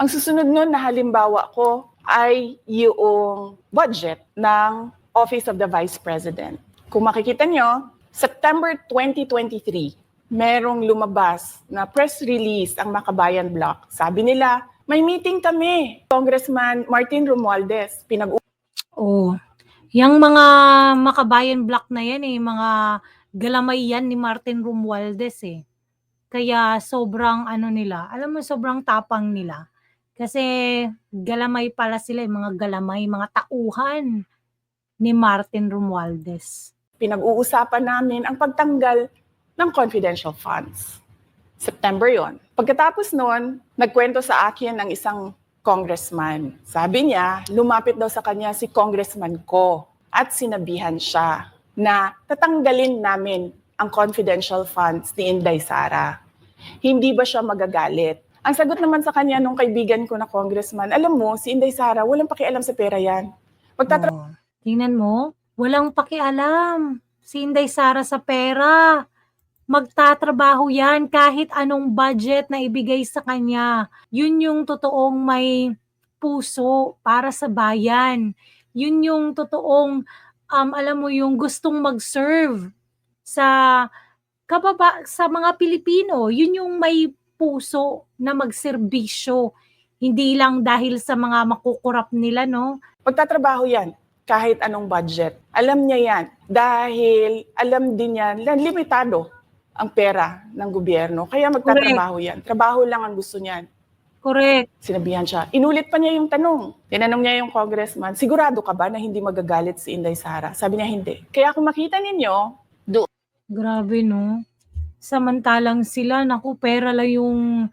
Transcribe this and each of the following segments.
Ang susunod nun na halimbawa ko ay yung budget ng Office of the Vice President. Kung makikita nyo, September 2023, merong lumabas na press release ang Makabayan Bloc. Sabi nila, may meeting kami. Congressman Martin Romualdez, Oh, yung mga Makabayan Bloc na yan mga galamay yan ni Martin Romualdez Kaya sobrang nila, alam mo sobrang tapang nila. Kasi galamay pala sila, mga galamay, mga tauhan ni Martin Romualdez. Pinag-uusapan namin ang pagtanggal ng confidential funds. September yon. Pagkatapos noon, nagkwento sa akin ng isang congressman. Sabi niya, lumapit daw sa kanya si congressman ko at sinabihan siya na tatanggalin namin ang confidential funds ni Inday Sara. Hindi ba siya magagalit? Ang sagot naman sa kanya nung kaibigan ko na congressman, alam mo, si Inday Sara, walang pakialam sa pera yan. Tingnan mo, walang pakialam si Inday Sara sa pera. Magtatrabaho yan kahit anong budget na ibigay sa kanya. Yun yung totoong may puso para sa bayan. Yun yung totoong, alam mo, yung gustong mag-serve sa sa mga Pilipino. Yun yung may puso na magserbisyo. Hindi lang dahil sa mga makukurap nila, no? Magtatrabaho yan kahit anong budget. Alam niya yan dahil alam din niya na limitado ang pera ng gobyerno. Kaya magtatrabaho yan. Trabaho lang ang gusto niyan. Correct. Sinabihan siya. Inulit pa niya yung tanong. Tinanong niya yung congressman, sigurado ka ba na hindi magagalit si Inday Sara? Sabi niya hindi. Kaya kung makita ninyo, grabe, no? Samantalang sila, naku, pera lang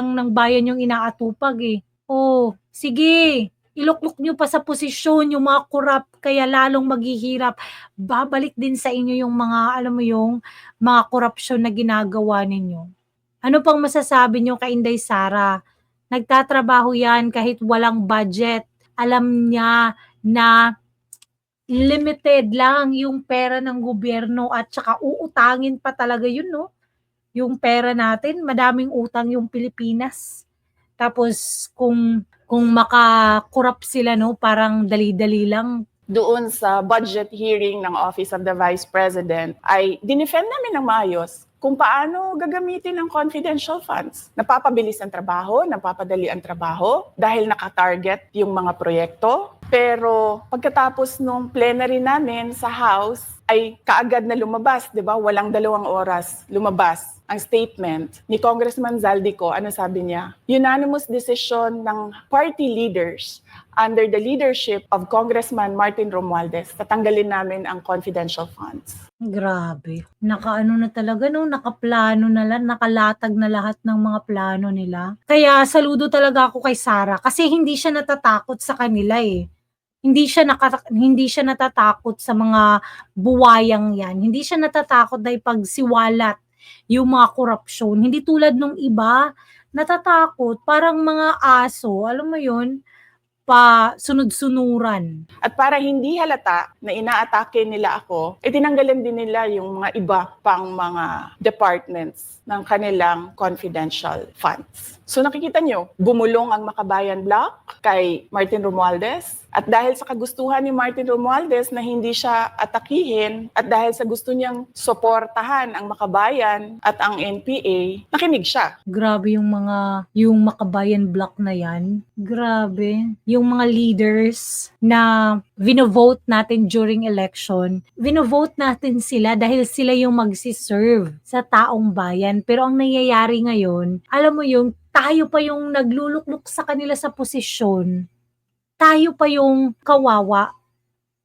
ng bayan yung inaatupag Oh, sige, iluklok nyo pa sa posisyon yung mga korap, kaya lalong maghihirap. Babalik din sa inyo yung mga, alam mo yung, mga korupsyon na ginagawa ninyo. Ano pang masasabi nyo kay Inday Sara? Nagtatrabaho yan kahit walang budget. Alam niya na limited lang yung pera ng gobyerno at saka uutangin pa talaga yun, no? Yung pera natin, madaming utang yung Pilipinas. Tapos kung makakurap sila, no, parang dali-dali lang. Doon sa budget hearing ng Office of the Vice President ay dinefend namin ng maayos kung paano gagamitin ang confidential funds. Napapabilis ang trabaho, napapadali ang trabaho dahil nakatarget yung mga proyekto. Pero pagkatapos nung plenary namin sa House, ay kaagad na lumabas, di ba? Walang 2 oras lumabas ang statement ni Congressman Zaldico. Ano sabi niya? Unanimous decision ng party leaders under the leadership of Congressman Martin Romualdez, tatanggalin namin ang confidential funds. Grabe. Nakaano na talaga, no? Nakaplano na lang, nakalatag na lahat ng mga plano nila. Kaya saludo talaga ako kay Sara kasi hindi siya natatakot sa kanila Hindi siya natatakot sa mga buwayang yan. Hindi siya natatakot dahil pagsiwalat yung mga korupsyon. Hindi tulad nung iba, natatakot, parang mga aso, alam mo yun, pa sunod-sunuran. At para hindi halata na inaatake nila ako, tinanggalan din nila yung mga iba pang mga departments ng kanilang confidential funds. So nakikita nyo, bumulong ang Makabayan Bloc kay Martin Romualdez. At dahil sa kagustuhan ni Martin Romualdez na hindi siya atakihin at dahil sa gusto niyang suportahan ang Makabayan at ang NPA, nakinig siya. Grabe yung Makabayan Bloc na yan. Grabe. Yung mga leaders na vinovote natin during election, vinovote natin sila dahil sila yung magsiserve sa taong bayan. Pero ang nangyayari ngayon, alam mo yung tayo pa yung nagluluklok sa kanila sa posisyon. Tayo pa yung kawawa.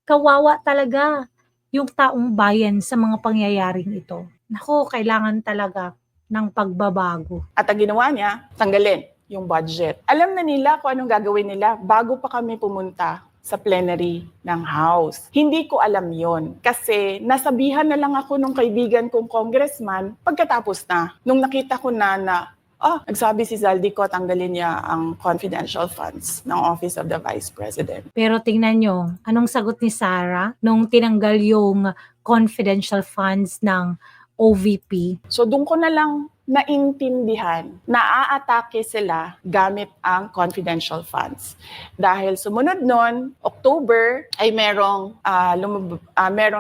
Kawawa talaga yung taong bayan sa mga pangyayaring ito. Nako, kailangan talaga ng pagbabago. At ang ginawa niya, tanggalin yung budget. Alam na nila kung anong gagawin nila bago pa kami pumunta sa plenary ng House. Hindi ko alam yon kasi nasabihan na lang ako nung kaibigan kong congressman pagkatapos na. Nung nakita ko na nagsabi si Zaldico, tanggalin niya ang confidential funds ng Office of the Vice President. Pero tingnan nyo, anong sagot ni Sara nung tinanggal yung confidential funds ng OVP? So doon ko na lang naintindihan na aatake sila gamit ang confidential funds. Dahil sumunod nun, October, ay merong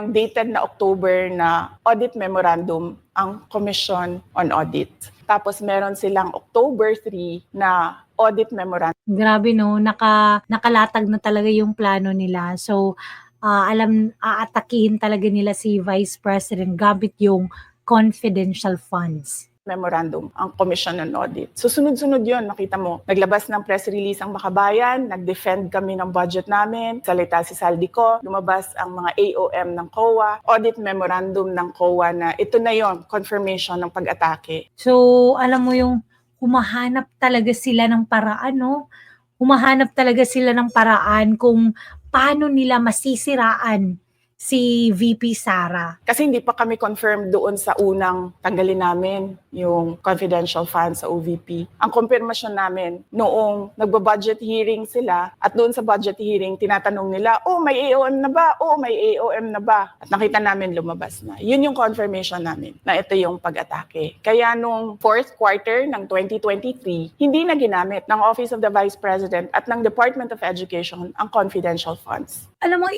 dated na October na audit memorandum ang Commission on Audit. Tapos meron silang October 3 na audit memorandum. Grabe no, nakalatag na talaga yung plano nila. So, aatakihin talaga nila si Vice President gamit yung confidential funds. Memorandum ang Commission on Audit. So sunod-sunod yun, nakita mo. Naglabas ng press release ang Makabayan, nag-defend kami ng budget namin, salita si Saldico, lumabas ang mga AOM ng COA, audit memorandum ng COA na ito na yon, confirmation ng pag-atake. So, alam mo yung humahanap talaga sila ng paraan, no? Humahanap talaga sila ng paraan kung paano nila masisiraan si VP Sara. Kasi hindi pa kami confirmed doon sa unang tanggalin namin yung confidential funds sa OVP. Ang confirmation namin noong nagba-budget hearing sila at doon sa budget hearing tinatanong nila, oh may AOM na ba? Oh may AOM na ba? At nakita namin lumabas na. Yun yung confirmation namin na ito yung pag-atake. Kaya nung fourth quarter ng 2023, hindi na ginamit ng Office of the Vice President at ng Department of Education ang confidential funds. Alam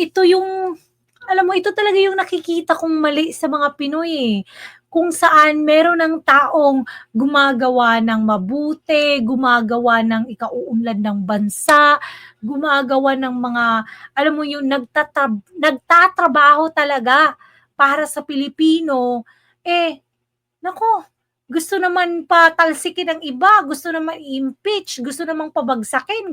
mo, ito talaga yung nakikita kong mali sa mga Pinoy eh. Kung saan meron ng taong gumagawa ng mabuti, gumagawa ng ikauunlad ng bansa, gumagawa ng mga, alam mo yung nagtatrabaho talaga para sa Pilipino, nako, gusto naman patalsikin ng iba, gusto naman i-impeach, gusto namang pabagsakin,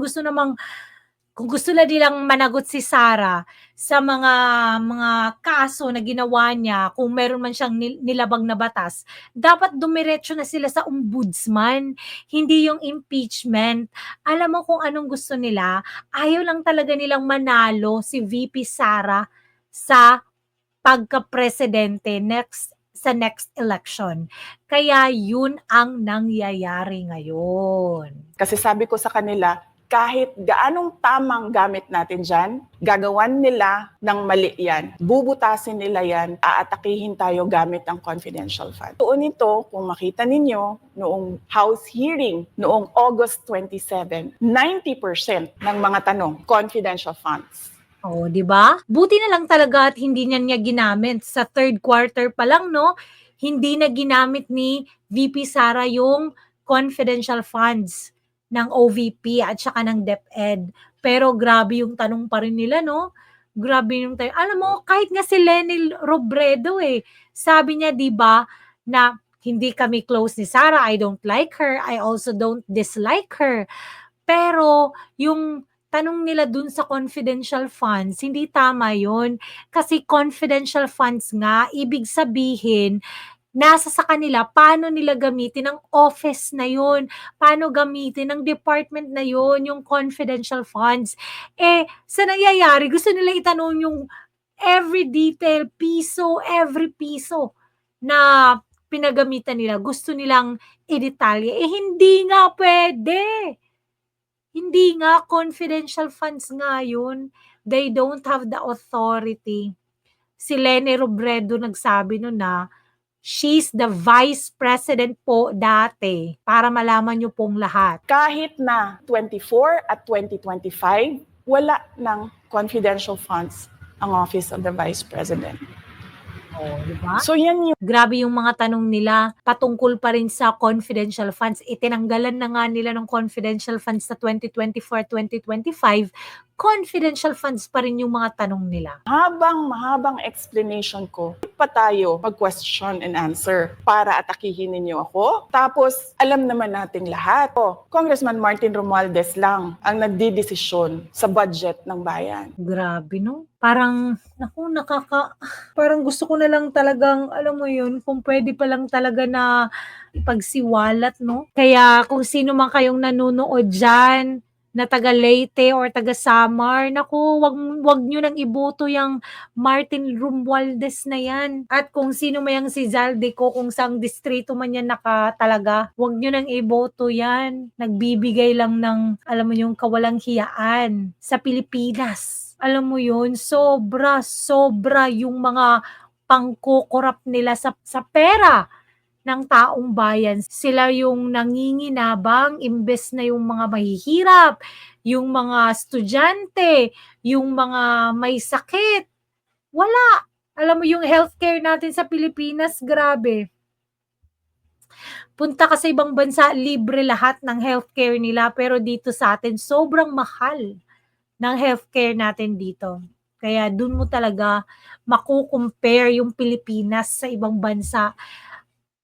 kung gusto na nilang managot si Sara sa mga kaso na ginawa niya, kung meron man siyang nilabag na batas, dapat dumiretso na sila sa ombudsman, hindi yung impeachment. Alam mo kung anong gusto nila? Ayaw lang talaga nilang manalo si VP Sara sa pagka-presidente sa next election. Kaya yun ang nangyayari ngayon. Kasi sabi ko sa kanila, kahit gaanong tamang gamit natin dyan, gagawan nila ng mali yan. Bubutasin nila yan, aatakihin tayo gamit ang confidential fund. Doon ito, kung makita ninyo, noong House hearing, noong August 27, 90% ng mga tanong, confidential funds. Oh, 'di ba? Buti na lang talaga at hindi niya ginamit sa third quarter pa lang, no? Hindi na ginamit ni VP Sara yung confidential funds ng OVP at saka ng DepEd. Pero grabe yung tanong pa rin nila, no? Grabe yung tanong. Alam mo, kahit nga si Leni Robredo sabi niya 'di ba na hindi kami close ni Sara, I don't like her, I also don't dislike her. Pero yung tanong nila dun sa confidential funds, hindi tama yun. Kasi confidential funds nga, ibig sabihin, nasa sa kanila paano nila gamitin ang office na yun, paano gamitin ng department na yun, yung confidential funds. Sa nangyayari, gusto nila itanong yung every detail, every piso na pinagamitan nila. Gusto nilang i-detalye. Hindi nga pwede. Hindi nga, confidential funds nga yun. They don't have the authority. Si Leni Robredo nagsabi nun na she's the vice president po dati, para malaman nyo pong lahat. Kahit na 24 at 2025, wala ng confidential funds ang Office of the Vice President. Oh, diba? So yan yung Grabe yung mga tanong nila patungkol pa rin sa confidential funds. Itinanggalan na nga nila ng confidential funds sa 2024-2025. Confidential funds pa rin yung mga tanong nila. mahabang explanation ko. Pa tayo mag-question and answer para atakihin ninyo ako. Tapos, alam naman nating lahat. Congressman Martin Romualdez lang ang nagdidesisyon sa budget ng bayan. Grabe, no? Parang, parang gusto ko na lang talagang, alam mo yun, kung pwede pa lang talaga na ipagsiwalat, no? Kaya kung sino man kayong nanonood dyan, na taga Leyte or taga Samar, naku, wag nyo nang iboto yung Martin Romualdez na yan. At kung sino mayang si Zaldico, kung saang distrito man yan nakatalaga, wag nyo nang iboto yan. Nagbibigay lang ng, alam mo yung kawalang hiyaan sa Pilipinas. Alam mo yun, sobra yung mga pangkukurap nila sa pera ng taong bayan. Sila yung nanginginabang imbes na yung mga mahihirap, yung mga estudyante, yung mga may sakit. Wala. Alam mo yung healthcare natin sa Pilipinas, grabe. Punta ka sa ibang bansa, libre lahat ng healthcare nila, pero dito sa atin sobrang mahal ng healthcare natin dito. Kaya dun mo talaga maku-compare yung Pilipinas sa ibang bansa.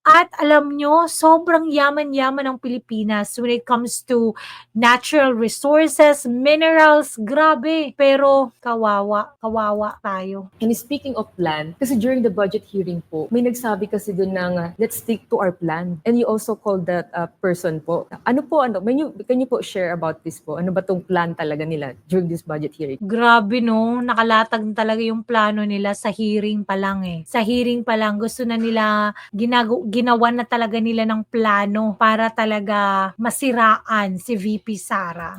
At alam nyo, sobrang yaman-yaman ng Pilipinas when it comes to natural resources, minerals, grabe. Pero kawawa tayo. And speaking of plan, kasi during the budget hearing po, may nagsabi kasi dun ng let's stick to our plan. And you also called that person po. Ano, can you po share about this po? Ano ba tong plan talaga nila during this budget hearing? Grabe no, nakalatag na talaga yung plano nila sa hearing pa lang eh. Sa hearing pa lang, gusto na nila, ginawa na talaga nila ng plano para talaga masiraan si VP Sara.